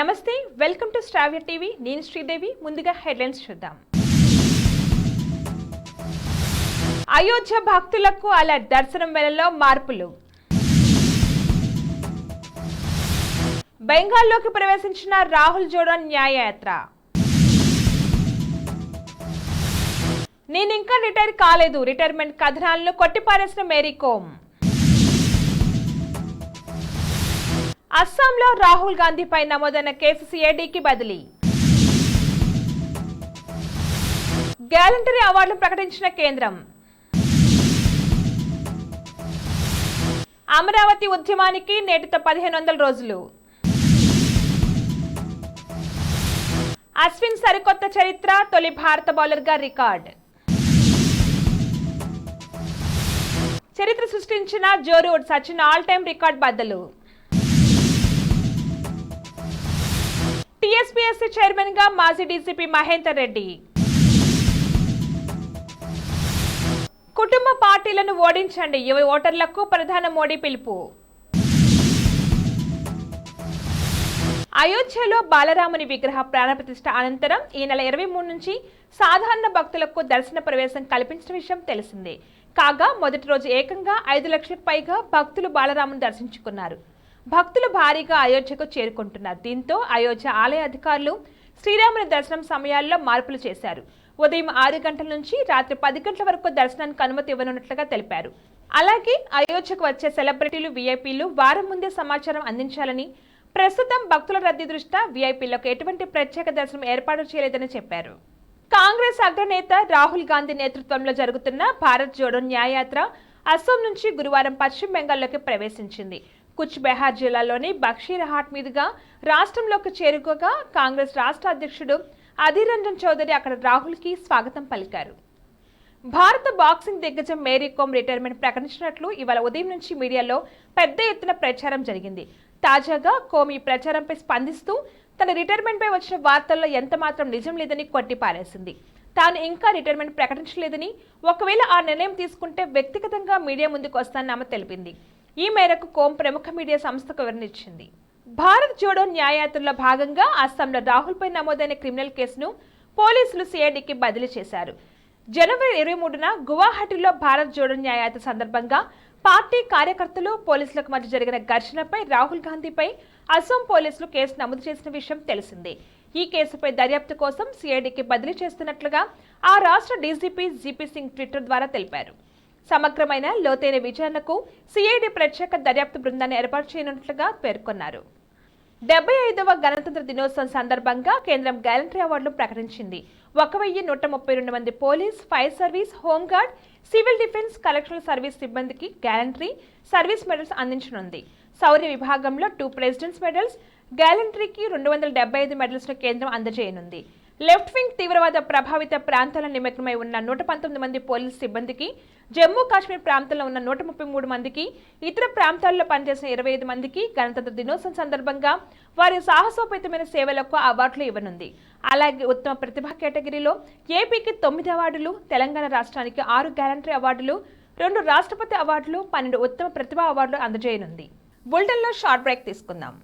నమస్తే, welcome to Sravya TV. నేను శ్రీదేవి. ముందుగా హెడ్లైన్స్ చూద్దాం. అయోధ్య భక్తులకు అలర్ట్, దర్శనం వేళల్లో మార్పులు. బెంగాల్లోకి ప్రవేశించిన రాహుల్ జోడో న్యాయయాత్ర. నేనింకా రిటైర్ కాలేదు, రిటైర్మెంట్ కథనాలను కొట్టిపారేసిన మేరీ కోమ్. అస్సాంలో రాహుల్ గాంధీపై నమోదైన కేసు సిఐడికి బదిలీ. గ్యాలంటరీ అవార్డులు ప్రకటించిన కేంద్రం. అమరావతి ఉద్యమానికి నేటితో 1500 రోజులు. అశ్విన్ సరికొత్త చరిత్ర, తొలి భారత బౌలర్గా రికార్డ్. చరిత్ర సృష్టించిన Joe Root, Sachin all time record బద్దలు. టీఎస్పీఎస్సీ చైర్మన్ గా మాజీ డీసీపీ మహేందర్ రెడ్డి. కుటుంబ పార్టీలను ఓడించండి, యువ ఓటర్లకు ప్రధాని మోడీ పిలుపు. అయోధ్యలో బాలరాముని విగ్రహ ప్రాణప్రతిష్ఠ అనంతరం ఈ నెల 23 నుంచి సాధారణ భక్తులకు దర్శన ప్రవేశం కల్పించిన విషయం తెలిసిందే. కాగా మొదటి రోజు ఏకంగా 5 లక్షలకు పైగా భక్తులు బాలరాముని దర్శించుకున్నారు. భక్తులు భారీగా అయోధ్యకు చేరుకుంటున్నారు. దీంతో అయోధ్య ఆలయ అధికారులు శ్రీరాముని దర్శనం సమయాల్లో మార్పులు చేశారు. ఉదయం 6 గంటల నుంచి రాత్రి 10 గంటల వరకు దర్శనానికి అనుమతి ఇవ్వనున్నట్లుగా తెలిపారు. అలాగే అయోధ్యకు వచ్చే సెలబ్రిటీలు, వీఐపీలు వారం ముందే సమాచారం అందించాలని, ప్రస్తుతం భక్తుల రద్దీ దృష్ట్యా వీఐపీలకు ఎటువంటి ప్రత్యేక దర్శనం ఏర్పాటు చేయలేదని చెప్పారు. కాంగ్రెస్ అగ్రనేత రాహుల్ గాంధీ నేతృత్వంలో జరుగుతున్న భారత్ జోడో న్యాయయాత్ర అస్సాం నుంచి గురువారం పశ్చిమ బెంగాల్లోకి ప్రవేశించింది. కుచ్ బెహార్ జిల్లాలోని బక్షీరహాట్ మీదుగా రాష్ట్రంలోకి చేరుకోగా కాంగ్రెస్ రాష్ట్ర అధ్యక్షుడు అధీర్ రంజన్ చౌదరి అక్కడ రాహుల్కి స్వాగతం పలికారు. భారత బాక్సింగ్ దిగ్గజం మేరీ కోమ్ రిటైర్మెంట్ ప్రకటించినట్లు ఇవాళ ఉదయం నుంచి మీడియాలో పెద్ద ఎత్తున ప్రచారం జరిగింది. తాజాగా కోమ్ ఈ ప్రచారంపై స్పందిస్తూ తన రిటైర్మెంట్పై వచ్చిన వార్తల్లో ఎంత మాత్రం నిజం లేదని కొట్టిపారేసింది. తాను ఇంకా రిటైర్మెంట్ ప్రకటించలేదని, ఒకవేళ ఆ నిర్ణయం తీసుకుంటే వ్యక్తిగతంగా మీడియా ముందుకు వస్తానని ఆమె తెలిపింది. ఈ మేరకు కోమ్ ప్రముఖ మీడియా సంస్థకు వివరణిచ్చింది. భారత్ జోడో న్యాయయాత్రలో భాగంగా అస్సాంలో రాహుల్పై నమోదైన క్రిమినల్ కేసును పోలీసులు సిఐడికి బదిలీ చేశారు. జనవరి 23న గువాహటిలో భారత్ జోడో న్యాయయాత్ర సందర్భంగా పార్టీ కార్యకర్తలు, పోలీసులకు మధ్య జరిగిన ఘర్షణపై రాహుల్ గాంధీపై అస్సాం పోలీసులు కేసు నమోదు చేసిన విషయం తెలిసిందే. ఈ కేసుపై దర్యాప్తు కోసం సిఐడికి బదిలీ చేస్తున్నట్లుగా ఆ రాష్ట్ర డీజీపీ జీపీ సింగ్ ట్విట్టర్ ద్వారా తెలిపారు. సమగ్రమైన లోతైన విచారణకు సిఐడి ప్రత్యేక దర్యాప్తు బృందాన్ని ఏర్పాటు చేయనున్నట్లుగా పేర్కొన్నారు. 75వ గణతంత్ర దినోత్సవం సందర్భంగా కేంద్రం గ్యాలంటరీ అవార్డులు ప్రకటించింది. 1132 మంది police, fire service, home guard, civil defence, correctional service సిబ్బందికి గ్యాలంటరీ సర్వీస్ మెడల్స్ అందించనుంది. శౌర్య విభాగంలో 2 ప్రెసిడెంట్స్ మెడల్స్, గ్యాలంటరీకి 275 మెడల్స్ ను కేంద్రం అందజేయనుంది. లెఫ్ట్ వింగ్ తీవ్రవాద ప్రభావిత ప్రాంతాల నిమగ్నమై ఉన్న 119 మంది పోలీసు సిబ్బందికి, జమ్మూ కాశ్మీర్ ప్రాంతంలో ఉన్న 133 మందికి, ఇతర ప్రాంతాల్లో పనిచేసిన 25 మందికి గణతంత్ర దినోత్సవం సందర్భంగా వారి సాహసోపేతమైన సేవలకు అవార్డులు ఇవ్వనుంది. అలాగే ఉత్తమ ప్రతిభ కేటగిరీలో ఏపీకి 9 అవార్డులు, తెలంగాణ రాష్ట్రానికి 6 గ్యాలంటరీ అవార్డులు, 2 రాష్ట్రపతి అవార్డులు, 12 ఉత్తమ ప్రతిభ అవార్డులు అందజేయనుంది. బులెటిన్లో షార్ట్ బ్రేక్ తీసుకుందాం.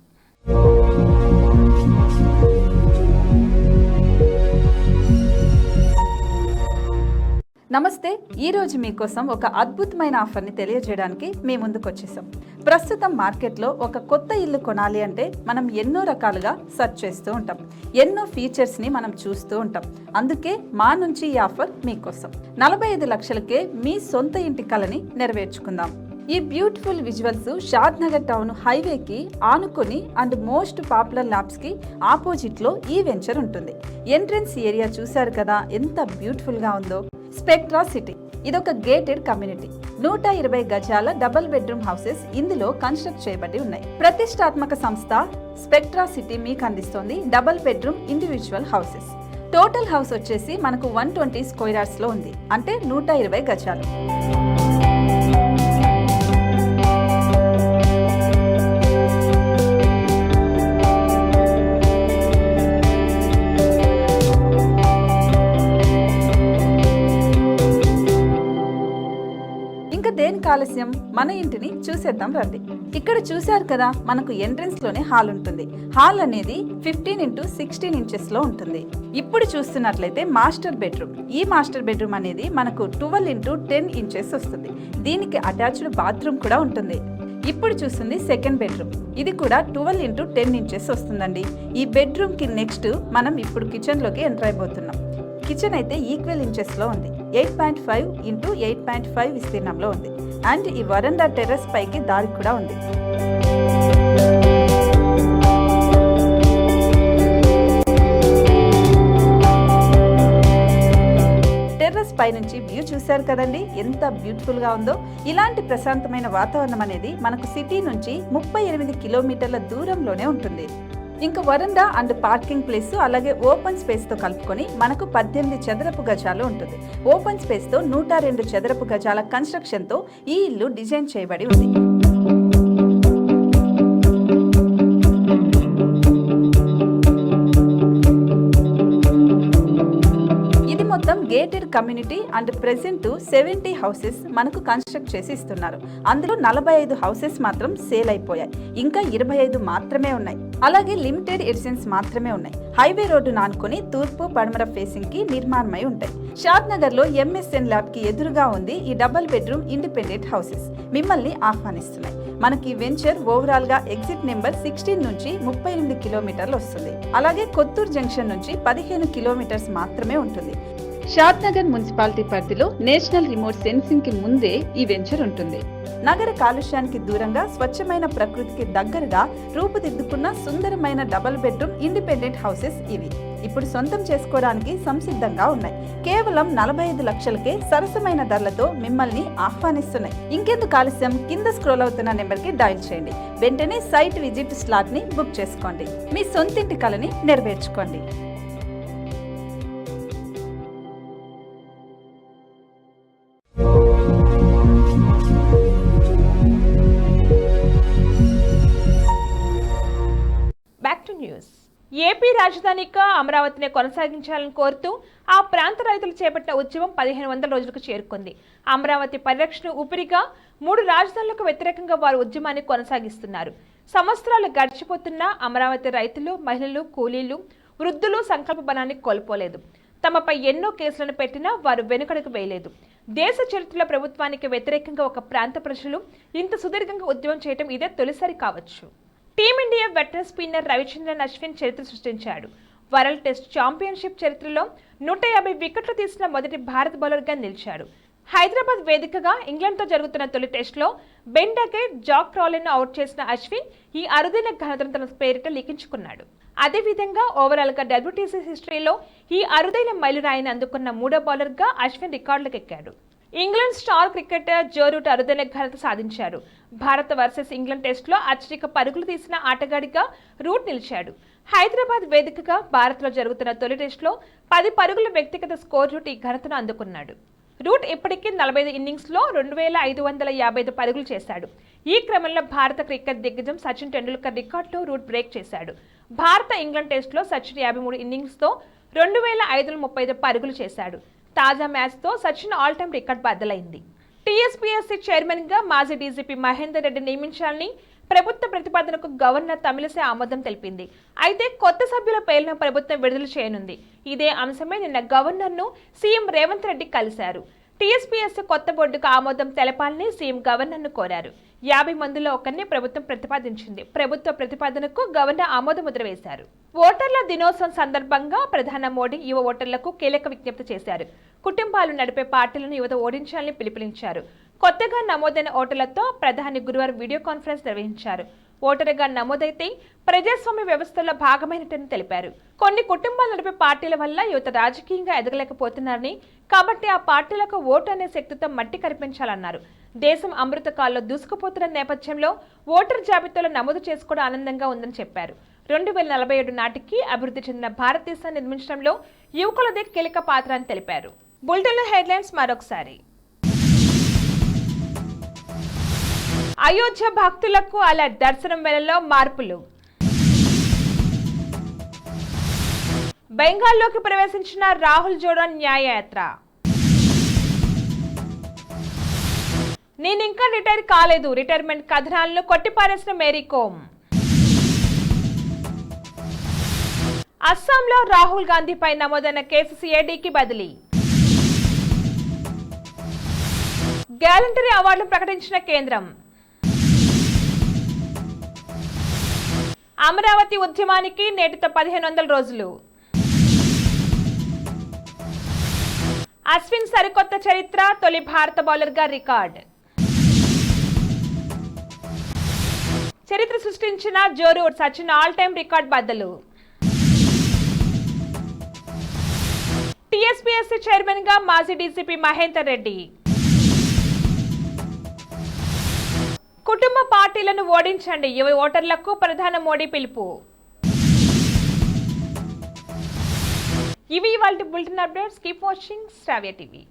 నమస్తే. ఈరోజు మీకోసం ఒక అద్భుతమైన ఆఫర్ని తెలియజేయడానికి మీ ముందుకు వచ్చేసాం. ప్రస్తుతం మార్కెట్లో ఒక కొత్త ఇల్లు కొనాలి అంటే మనం ఎన్నో రకాలుగా సెర్చ్ చేస్తూ ఉంటాం, ఎన్నో ఫీచర్స్ని మనం చూస్తూ ఉంటాం. అందుకే మా నుంచి ఈ ఆఫర్ మీకోసం. 45 లక్షలకే మీ సొంత ఇంటి కలని నెరవేర్చుకుందాం. ఈ బ్యూటిఫుల్ విజువల్స్ షాద్ నగర్ టౌన్ హైవేకి ఆనుకొని అండ్ మోస్ట్ పాపులర్ ల్యాబ్స్కి ఆపోజిట్లో ఈ వెంచర్ ఉంటుంది. ఎంట్రన్స్ ఏరియా చూశారు కదా ఎంత బ్యూటిఫుల్గా ఉందో. స్పెక్ట్రా సిటీ ఇదొక గేటెడ్ కమ్యూనిటీ. 120 గజాల డబుల్ బెడ్రూమ్ హౌసెస్ ఇందులో కన్స్ట్రక్ట్ చేయబడి ఉన్నాయి. ప్రతిష్టాత్మక సంస్థ స్పెక్ట్రా సిటీ మీకు అందిస్తోంది double bedroom individual houses. Total house వచ్చేసి మనకు 120 స్క్వేర్ యార్డ్స్ లో ఉంది, అంటే 120 గజాలు. ఆలస్యం, మన ఇంటిని చూసేద్దాం రండి. ఇక్కడ చూశారు కదా, మనకు ఎంట్రన్స్ లోనే హాల్ ఉంటుంది. హాల్ అనేది 15x16 ఇంచెస్ లో ఉంటుంది. ఇప్పుడు చూస్తున్నట్లయితే మాస్టర్ బెడ్రూమ్. ఈ మాస్టర్ బెడ్రూమ్ అనేది మనకు 12x10 ఇంచెస్ వస్తుంది. దీనికి అటాచ్డ్ బాత్రూమ్ కూడా ఉంటుంది. ఇప్పుడు చూస్తుంది సెకండ్ బెడ్రూమ్. ఇది కూడా 12x10 ఇంచెస్ వస్తుందండి. ఈ బెడ్రూమ్ కి నెక్స్ట్ మనం ఇప్పుడు కిచెన్ లోకి ఎంటర్ అయిపోతున్నాం. కిచెన్ అయితే ఈక్వల్ ఇంచెస్ లో ఉంది. 8.5x8.5 విస్తీర్ణంలో ఉంది. అండ్ ఈ వరండా టెర్రస్ పైకి దారి కూడా ఉంది. టెర్రస్ పై నుంచి వ్యూ చూశారు కదండి, ఎంత బ్యూటిఫుల్ గా ఉందో. ఇలాంటి ప్రశాంతమైన వాతావరణం అనేది మనకు సిటీ నుంచి 38 కిలోమీటర్ల దూరంలోనే ఉంటుంది. ఇంకా వరండా అండ్ పార్కింగ్ ప్లేస్ అలాగే ఓపెన్ స్పేస్ తో కలుపుకొని మనకు 18 చదరపు గజాలు ఉంటుంది. ఓపెన్ స్పేస్ తో 102 చదరపు గజాల కన్స్ట్రక్షన్ తో ఈ ఇల్లు డిజైన్ చేయబడి ఉంది. మొత్తం gated community and present 70 houses మనకు కన్స్ట్రక్ట్ చేసి ఇస్తున్నారు. అందులో 45 హౌసెస్ మాత్రం సేల్ అయిపోయాయి. ఇంకా 25 మాత్రమే ఉన్నాయి. అలాగే లిమిటెడ్ ఎడిషన్స్ మాత్రమే ఉన్నాయి. హైవే రోడ్డు నానుకొని తూర్పు పడమర ఫేసింగ్ కి నిర్మాణమై ఉంటాయి. షాద్ నగర్ లో MSN ల్యాబ్ కి ఎదురుగా ఉంది ఈ డబుల్ బెడ్రూమ్ ఇండిపెండెంట్ హౌసెస్. మిమ్మల్ని ఆహ్వానిస్తున్నాయి. మనకి వెంచర్ ఓవరాల్ గా ఎగ్జిట్ నెంబర్ 16 నుంచి 38 కిలోమీటర్లు వస్తుంది. అలాగే కొత్తూరు జంక్షన్ నుంచి 15 కిలోమీటర్స్ మాత్రమే ఉంటుంది. షాద్ నగర్ మున్సిపాలిటీ పరిధిలో నేషనల్ రిమోట్ సెన్సింగ్ కి ముందే ఈ వెంచర్ ఉంటుంది. నగర కాలుష్యానికి దూరంగా స్వచ్ఛమైన ప్రకృతికి దగ్గరగా రూపుదిద్దుకున్న సుందరమైన డబుల్ బెడ్రూమ్ ఇండిపెండెంట్ హౌసెస్ ఇవి. ఇప్పుడు సొంతం చేసుకోవడానికి సంసిద్ధంగా ఉన్నాయి. కేవలం 45 లక్షలకే సరసమైన ధరలతో మిమ్మల్ని ఆహ్వానిస్తున్నాయి. ఇంకెందుకు ఆలస్యం, కింద స్క్రోల్ అవుతున్న నెంబర్ కి డయల్ చేయండి. వెంటనే సైట్ విజిట్ స్లాట్ ని బుక్ చేసుకోండి. మీ సొంతింటి కలని నెరవేర్చుకోండి. ఏపీ రాజధానిగా అమరావతిని కొనసాగించాలని కోరుతూ ఆ ప్రాంత రైతులు చేపట్టిన ఉద్యమం 1500 రోజులకు చేరుకుంది. అమరావతి పరిరక్షణ ఊపిరిగా 3 రాజధానులకు వ్యతిరేకంగా వారు ఉద్యమాన్ని కొనసాగిస్తున్నారు. సంవత్సరాలు గడిచిపోతున్నా అమరావతి రైతులు, మహిళలు, కూలీలు, వృద్ధులు సంకల్ప బలాన్ని కోల్పోలేదు. తమపై ఎన్నో కేసులను పెట్టినా వారు వెనుకడుగు వేయలేదు. దేశ చరిత్రలో ప్రభుత్వానికి వ్యతిరేకంగా ఒక ప్రాంత ప్రజలు ఇంత సుదీర్ఘంగా ఉద్యమం చేయడం ఇదే తొలిసారి కావచ్చు. Team India veteran spinner Ravichandran Ashwin చరిత్ర సృష్టించాడు. వరల్డ్ టెస్ట్ ఛాంపియన్షిప్ చరిత్రలో 150 వికెట్లు తీసిన మొదటి భారత బౌలర్గా నిలిచాడు. హైదరాబాద్ వేదికగా ఇంగ్లాండ్తో జరుగుతున్న తొలి టెస్టులో బెన్ డకెట్, జాక్ క్రాలీను అవుట్ చేసిన అశ్విన్ ఈ అరుదైన ఘనతను తన పేరిట లిఖించుకున్నాడు. అదేవిధంగా ఓవరాల్గా WTC హిస్టరీలో ఈ అరుదైన మైలురాయిని అందుకున్న 3వ బౌలర్గా అశ్విన్ రికార్డులకు ఎక్కాడు. England star cricketer Joe Root అరుదైన ఘనత సాధించారు. భారత్ వర్సెస్ ఇంగ్లాండ్ టెస్టులో అత్యధిక పరుగులు తీసిన ఆటగాడిగా రూట్ నిలిచాడు. హైదరాబాద్ వేదికగా భారత్లో జరుగుతున్న తొలి టెస్టులో 10 పరుగుల వ్యక్తిగత స్కోర్ రూట్ ఈ ఘనతను అందుకున్నాడు. రూట్ ఇప్పటికీ 45 ఇన్నింగ్స్లో 2555 పరుగులు చేశాడు. ఈ క్రమంలో భారత క్రికెట్ దిగ్గజం సచిన్ టెండూల్కర్ రికార్డులో రూట్ బ్రేక్ చేశాడు. భారత ఇంగ్లాండ్ టెస్టులో సచిన్ 53 ఇన్నింగ్స్తో 2535 పరుగులు చేశాడు. తాజా మ్యాచ్తో సచిన్ ఆల్ టైమ్ రికార్డ్ బద్దలైంది. TSPSC చైర్మన్ గా మాజీ డీజీపీ మహేందర్ రెడ్డి నియమించాలని ప్రభుత్వ ప్రతిపాదనకు గవర్నర్ తమిళిసై ఆమోదం తెలిపింది. అయితే కొత్త సభ్యుల పేర్లను ప్రభుత్వం విడుదల చేయనుంది. ఇదే అంశమే నిన్న గవర్నర్ను సీఎం రేవంత్ రెడ్డి కలిశారు. TSPSC కొత్త బోర్డుకు ఆమోదం తెలపాలని సీఎం గవర్నర్ను కోరారు. 50 మందిలో ఒకరిని ప్రభుత్వం ప్రతిపాదించింది. ప్రభుత్వ ప్రతిపాదనకు గవర్నర్ ఆమోద ముద్ర వేశారు. ఓటర్ల దినోత్సవం సందర్భంగా ప్రధాని మోడీ యువ ఓటర్లకు కీలక విజ్ఞప్తి చేశారు. కుటుంబాలు నడిపే పార్టీలను యువత ఓడించాలని పిలుపునిచ్చారు. కొత్తగా నమోదైన ఓటర్లతో ప్రధాని గురువారం వీడియో కాన్ఫరెన్స్ నిర్వహించారు. ఓటరుగా నమోదైతే ప్రజాస్వామ్య వ్యవస్థలో భాగమైనట్టు తెలిపారు. కొన్ని కుటుంబాలు నడిపే పార్టీల వల్ల యువత రాజకీయంగా ఎదగలేకపోతున్నారని, కాబట్టి ఆ పార్టీలకు ఓటు అనే శక్తితో మట్టి కనిపించాలన్నారు. దేశం అమృతకాల్లో దూసుకుపోతున్న నేపథ్యంలో ఓటర్ జాబితాలో నమోదు చేసుకోవడం ఆనందంగా ఉందని చెప్పారు. 2047 నాటికి అభివృద్ధి చెందిన భారతదేశాన్ని నిర్మించడంలో యువకులదే కీలక పాత్ర అని తెలిపారు. బులెటిన్ హెడ్లైన్స్ మరొకసారి. అయోధ్య భక్తులకు అలా దర్శనం వేళలో మార్పులు. బెంగాల్లోకి ప్రవేశించిన రాహుల్ జోడో న్యాయయాత్ర. నేను ఇంకా రిటైర్ కాలేదు, రిటైర్మెంట్ కథనాలను కొట్టిపారేసిన మేరీ కోమ్. అస్సాంలో రాహుల్ గాంధీపై నమోదైన కేసు సిఐడికి బదిలీ. గ్యాలంటరీ అవార్డులు ప్రకటించిన కేంద్రం. అమరావతి ఉద్యమానికి నేటితో 1500 రోజులు. అశ్విన్ సరికొత్త చరిత్ర, తొలి భారత బౌలర్గా రికార్డ్. చరిత్ర సృష్టించిన Joe Root Sachin all time record బద్దలు. టీఎస్పీఎస్సీ చైర్మన్ గా మాజీ డీసీపీ మహేందర్ రెడ్డి. కుటుంబ పార్టీలను ఓడించండి, యువ ఓటర్లకు ప్రధాని మోడీ పిలుపు. ఇవి ఇవాల్టి బులెటిన్ అప్డేట్స్. కీప్ వాచింగ్ శ్రావ్య టీవీ.